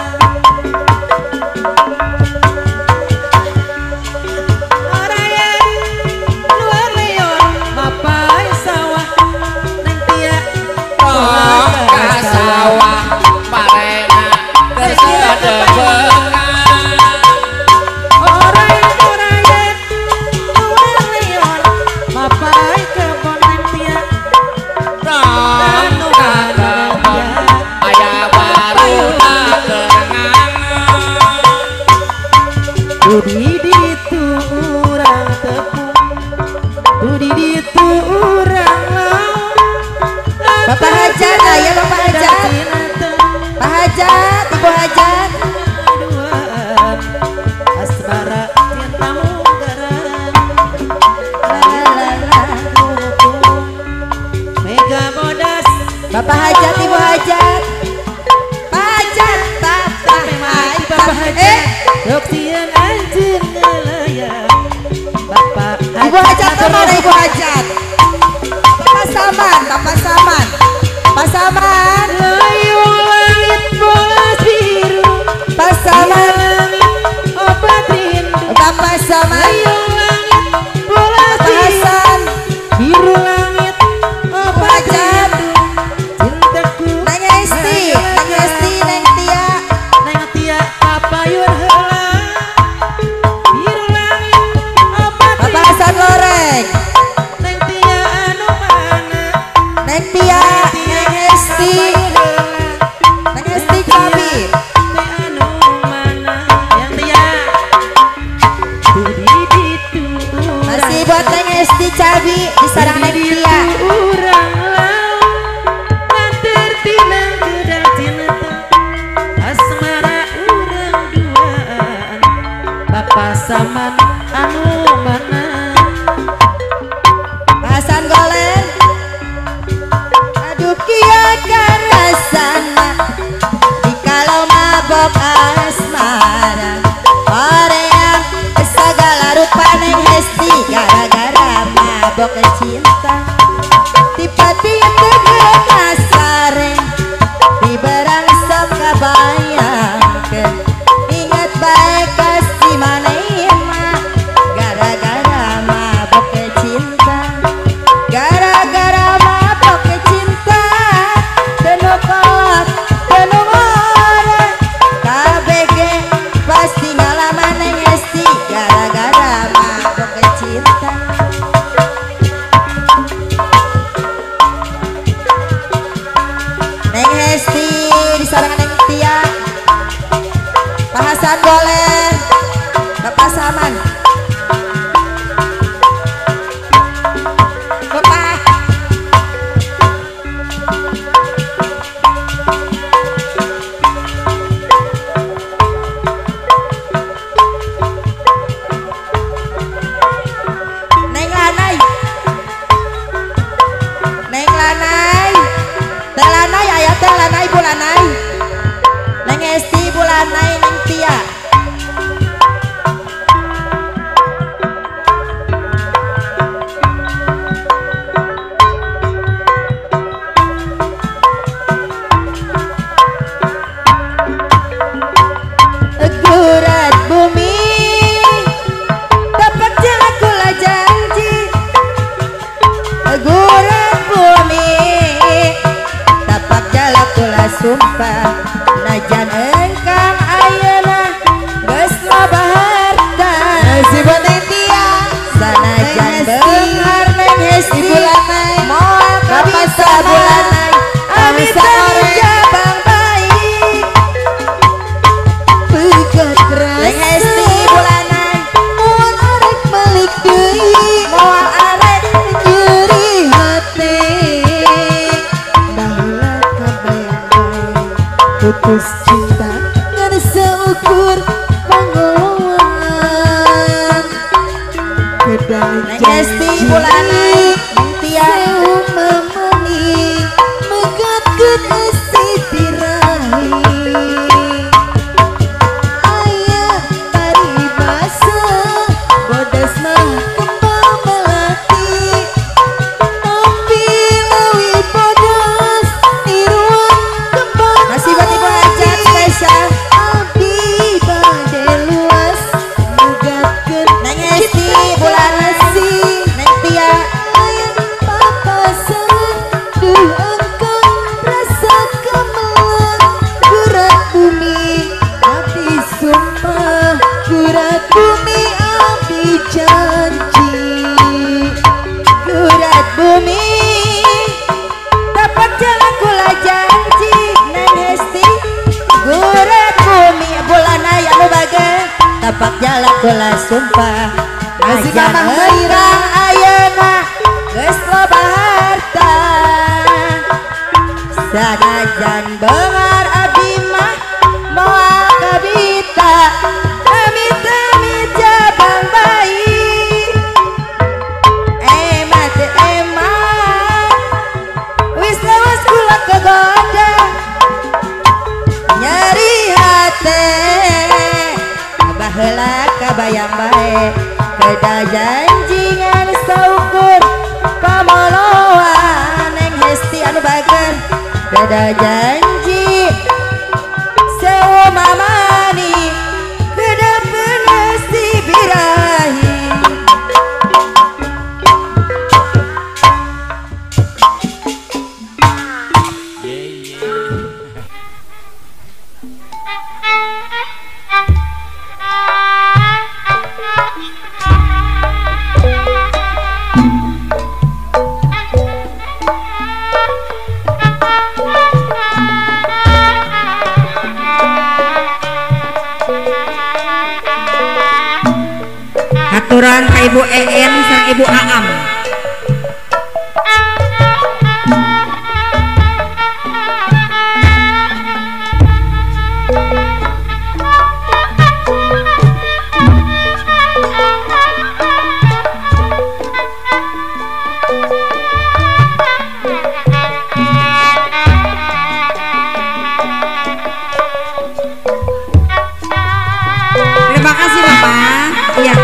orayan luar leon mapai sawah neng tiang Ka sawah parena tersedebekan. orayan luar leon mapai kebon neng tiang Anu kagabon aya baruna kerengan. Budi ditu urang tepung Budi ditu urang laut Bapak Hajat, ayo Bapak Hajat. Pak Hajat, Ibu Hajat. Aduan asmara cintamu garam Lalala. Mega bodas Bapak Hajat, Ibu Hajat. Pak Hajat, Bapak Bapak Hajat. Hajat Dok sian anjing ngelayang Bapak Ibu Hajat kemana Ibu Hajat? Bapak Saman, Bapak Saman. Pak Saman, Layung langit bolas biru Pak Saman. langit obat rindu Bapak Saman. Layung langit bolas Pak biru Hasan. biru langit obat Hajat. rindu cintaku Neng Esti, Neng Esti, Neng Tia. neng tia kapayun heula biru langit obat Bapak Hasan Loreng. neng tia anu mana Neng Tia, Neng Esti. Neng Esti Cabi. teh anu mana yang tia budi ditu Masih buat Neng Esti Cabi di sarang Neng Tia. urang laut nganter tinang gedang cinta asmara urang duaan Bapak Saman anu mana Hasan Golen. Aduh kia karasana dikalau mabok asmara Korean segala rupa Neng Hesti gara-gara mabok cinta tiba-tiba tegak kasareng di berang sok kabayangkeun ingat baik kasih manehna gara-gara mabok cinta gara-gara mabok cinta teu sumpah najan engkang ayeuna geus loba harta si boten dia sanajan beunghar neng hesti moal kapasa bulanai abdi jabang baik pegat rasa neng hesti bulanai moal arek balik deui moal arek nyeri hati baheula kabayang putus cinta ngan seukur pangoloan kedai neng hesti bulanai sewu memeni megatkeun isi birahi aya paribasa bodas mah kembang melati tapi lewi bodas tiruan kembang nasibat ibu hajat spesial abdi bade luas megatkeun neng hesti bulan nasi neng tia Gurat bumi abdi janji Gurat bumi dapat jalan kula janji neng hesti Gurat bumi bulan aya nu bager dapat jalan kula sumpah ajan heurang ayeuna geus loba harta sanajan beunghar abdi mah moal kabita jabang baik emat wis lawas kula kegoda nyeri hati baheula kabayang bae keda janji ngan saukur pamoloan neng hesti anu bager keda janji sewu mamani keda penesti birahi aturan ka Ibu EN sang Ibu Aam. Terima kasih Bapak. Iya.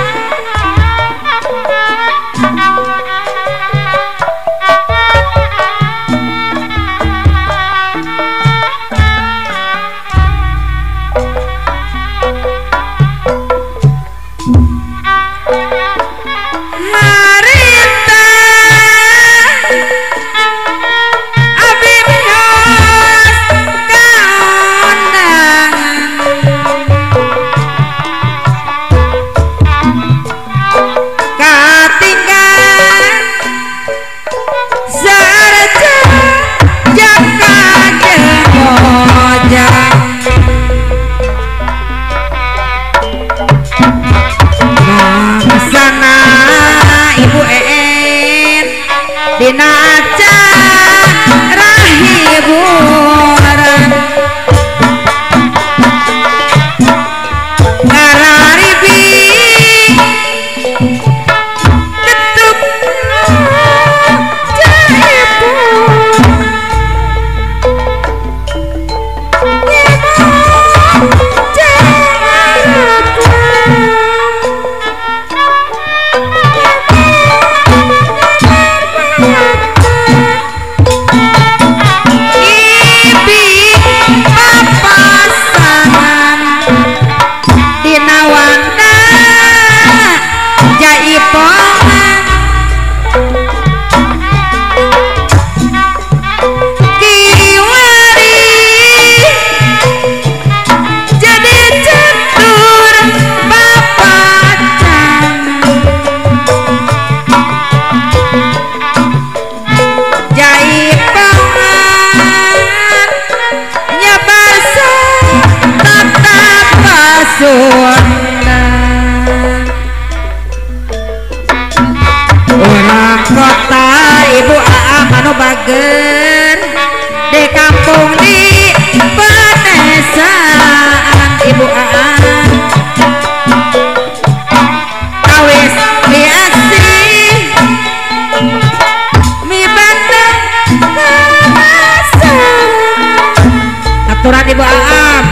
Dina acara hiburan ngararibi ketuk pager di kampung di pedesaan Ibu Aan awis biasi mi bandeng kemasan aturan Ibu Aan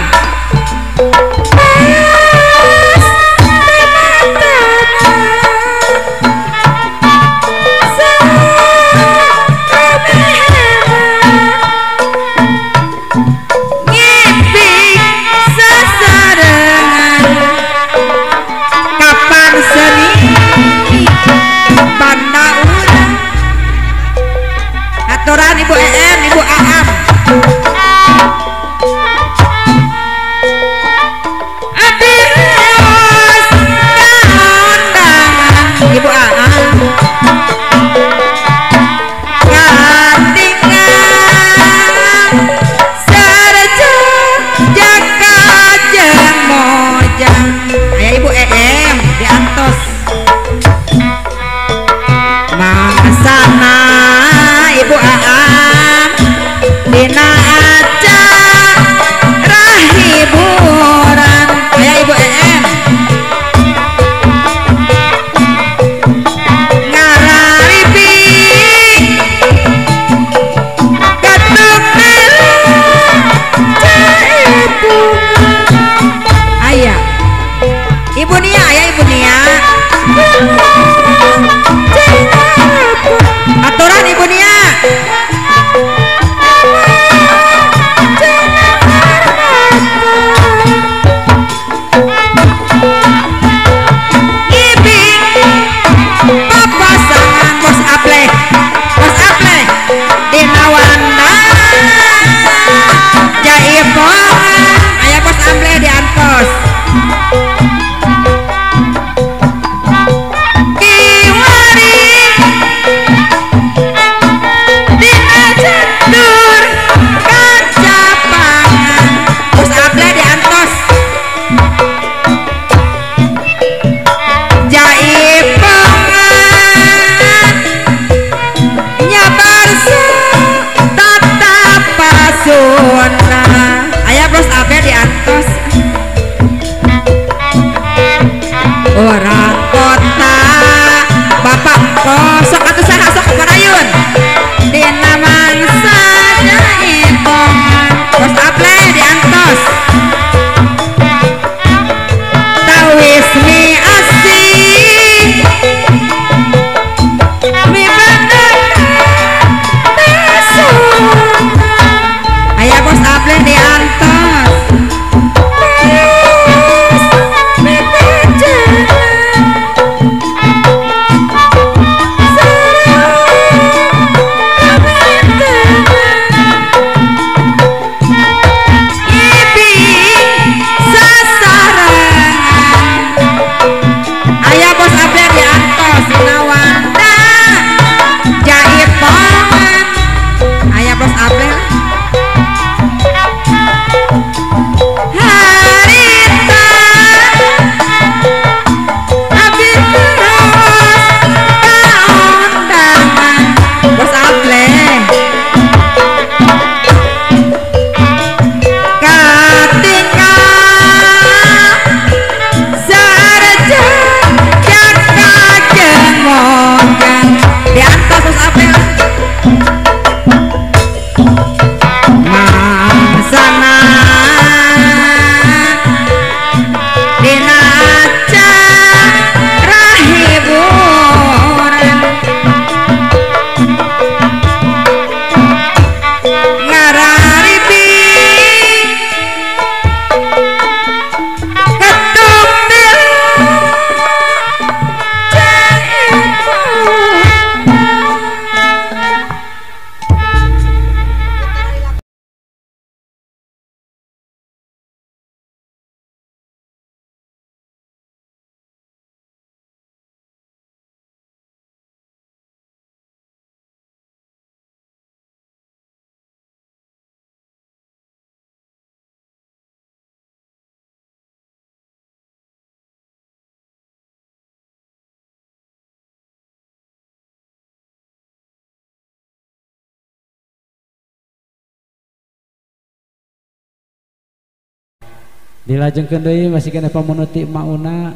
Dilajengkeun deui masih kena pamunuti mauna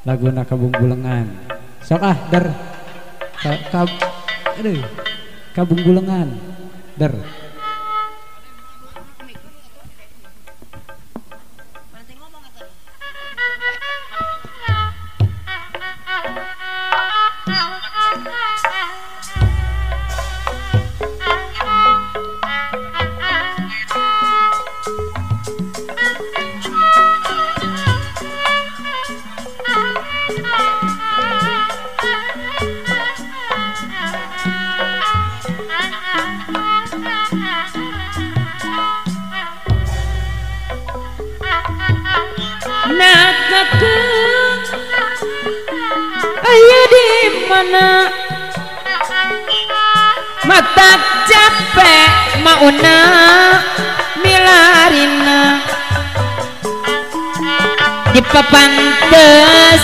laguna Kabungbulengan. Sok ah der Kabungbulengan der. Ayo di mana mata capek mauna milarina di papantes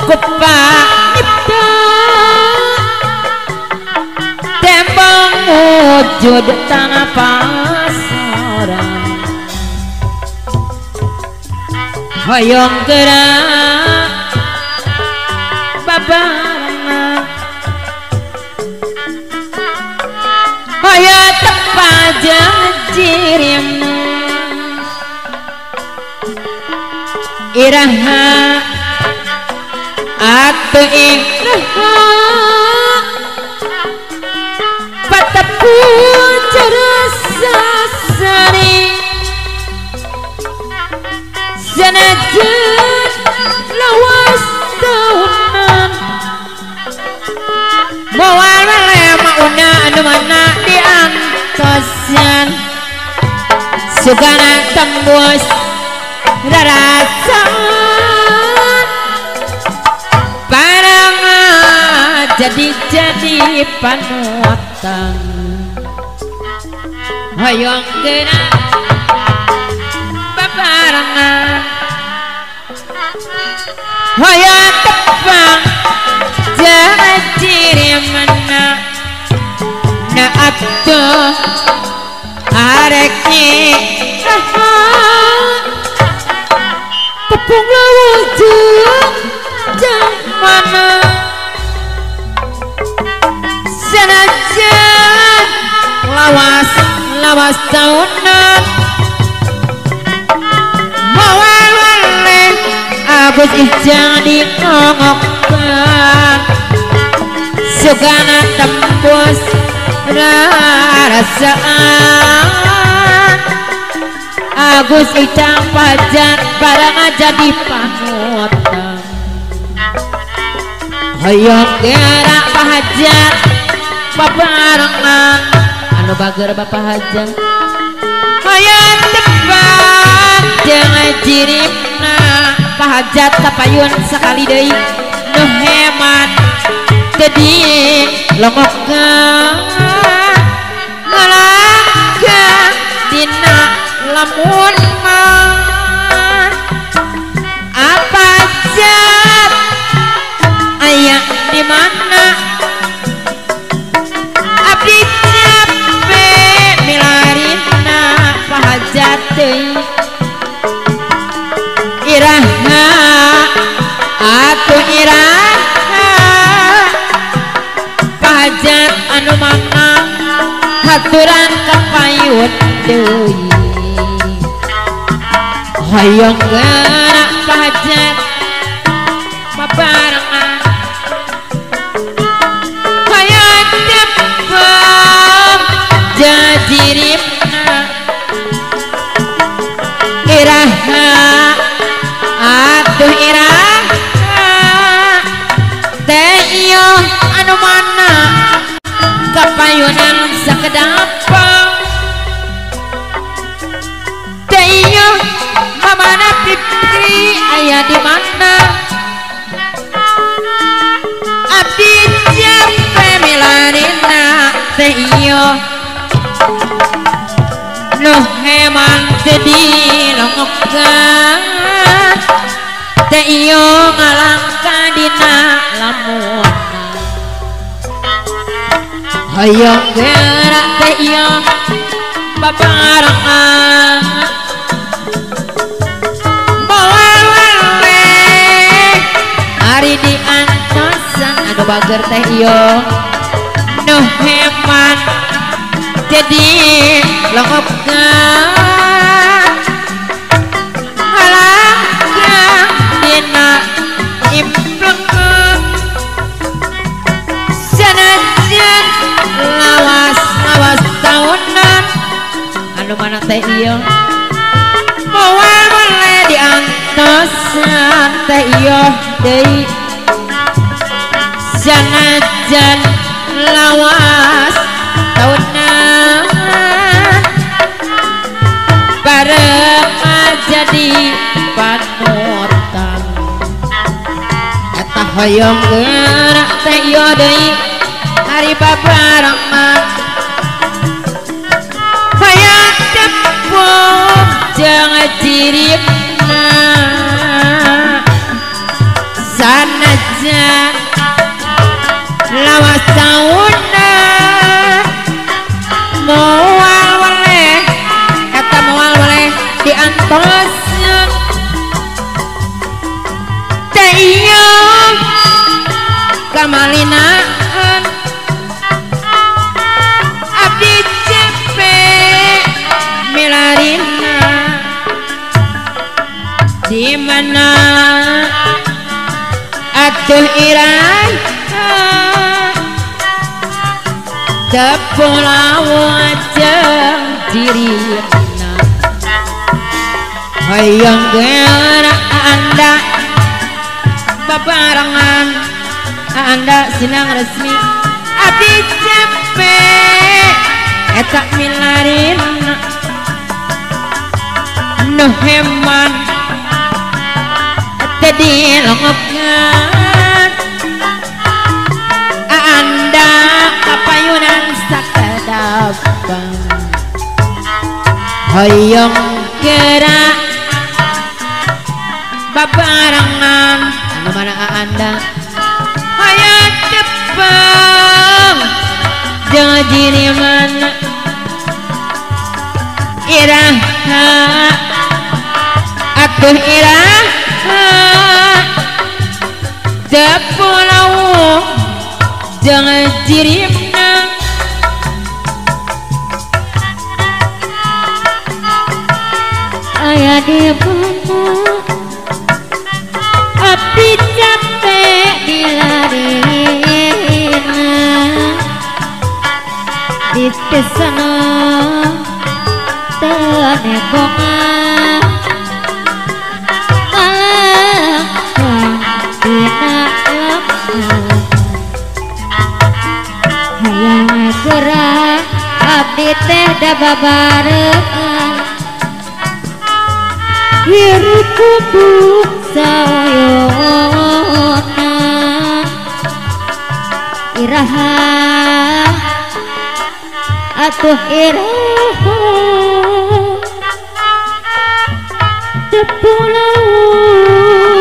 kupa nyipta tembang wujud tanah pasaran hoyong gerak babarengan hoya tepajang jirim iraha atu iraha patapu cerasa sari senajan lawas tahunan bawal mauna anu mana diantosan sugana tembus rarasan barang jadi panutan hoyong gerak babarengan hoyong tepang jajiri mana na atuh areknya tepung lawujud mana senajan lawas tahunan mawale Agus ijang dikongokkan sugana tembus rasaan Agus ijang pajat barang jadi panutan hoyong gerak pahajat babarengan anu bager bapak hajat hoyong tebak jangan jiripna pahajat kapayun sekali deui nu hemat jadi longokkan ngalangka dina lamun man apa jat aya di mana abdi capek milarina pahajat deui iraha atuh iraha pahajat anu mama haturan kapayun deui hoyong gerak pahajat babarengan hoyong tepang jajiripna iraha atuh iraha teh iyo anu mana kapayunan sakedapang teh iyo mamana pipri aya di mana abdi jampe milarina teh iyo nuh heman tedi longokkan teh iyo ngalangka dina lamun hoyong gerak teh iyo babarengan nu bager teh ieu nu heman jadi longopkeun halangnya dina implek sanajan lawas tahunan anu mana teh ieu moal boleh diantosan teh ieu deui sanajan lawas tahunan bareng jadi panutan eta hoyong gerak teh ieu deui hari babarengan hayang tepung jeung ciripna sanajan lawas sauna moal boleh eta moal boleh diantoskeun teh ieu kamalinaan abdi cepe milarina di mana atuh irah tepung lawan jeung ciripna hayang gerak anda babarengan anda sinang resmi abdi cepe eta milarina nu heman tadi longopkeun anda kapayunan sakadabang hoyong gerak babarengan anu mana anda hayang tepung jeung jiriman iraha atuh iraha tepung lawuh jeung jiripna aya di mana abdi capek dilarina di kesana teu negongan kalangkang dina lemah hayang gerak abdi teh da babarengan hirup kubuk saoyona iraha atuh iraha tepung laut